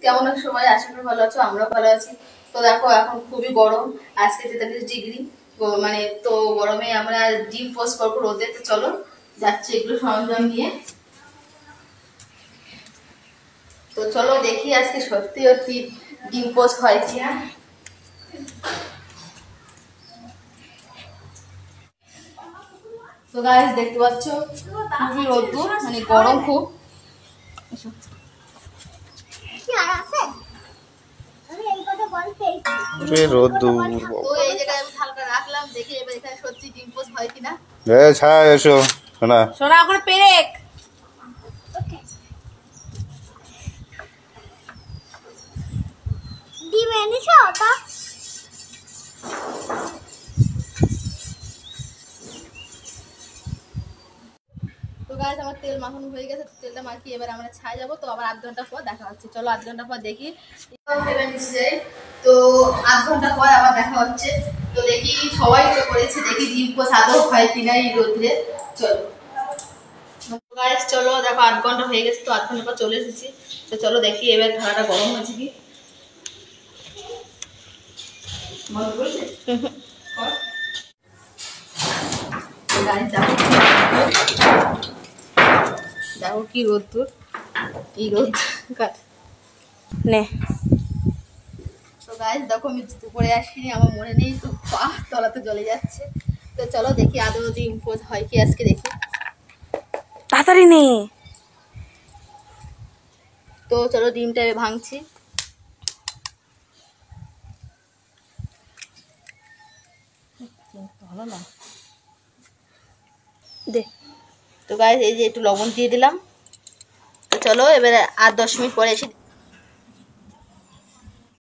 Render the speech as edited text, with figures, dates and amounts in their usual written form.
কেমন আছো সবাই? আশা করি ভালো আছো, আমরাও ভালো আছি। তো দেখো এখন খুবই গরম, আজকে 43 ডিগ্রি। মানে তো গরমে আমরা ডিম পোস্ট করবো রোদে। তো চলো যাচ্ছি এগুলো সরঞ্জাম নিয়ে। তো চলো দেখি আজকে সত্যি সত্যি ডিম পোস্ট হয় কিনা। তো গাইস দেখতে পাচ্ছ খুবই রোদ্দুর, মানে গরম খুব। তো এই জায়গায় আমি হালকা রাখলাম, দেখি এবার এখানে সত্যি ডিম পোস্ট হয় কিনা। ছায়া এসো শোনা সোনা ওখানে পেরেক ডিম এনেছো ওটা? তো গাইস আমার তেল মাখানো হয়ে গেছে, তেলটা মাখিয়ে এবার আমরা ছাই যাবো। তো আবার 8 ঘন্টা পর দেখা হচ্ছে। চলো 8 ঘন্টা পর দেখি। তো 8 ঘন্টা পর আবার দেখা হচ্ছে। তো দেখি সবাই তো করেছে, দেখি ডিম পোস্ট আদৌ হয় কিনা এই রোদ্রে। চলো গাইস চলো দেখো 8 ঘন্টা হয়ে গেছে, তো 8 ঘন্টা পর চলে এসেছি। তো চলো দেখি এবার খাওয়াটা গরম হয়েছে কি। মনে পড়ছে দেখো কি রোদ্দুর, এই রোদ নে। তো গাইস দেখো আমি জুতো পরে আসিনি, আমার মনে নেই, তো পা তলাতে জ্বলে যাচ্ছে। তো চলো দেখি আদৌ ডিম পোস্ট হয় কি আজকে, দেখি তাড়াতাড়ি নে। তো চলো ডিমটা ভাঙছি। ভালো না দে। তো গাইস এই যে একটু লবণ দিয়ে দিলাম। তো চলো এবারে আর 10 মিনিট পরে এসে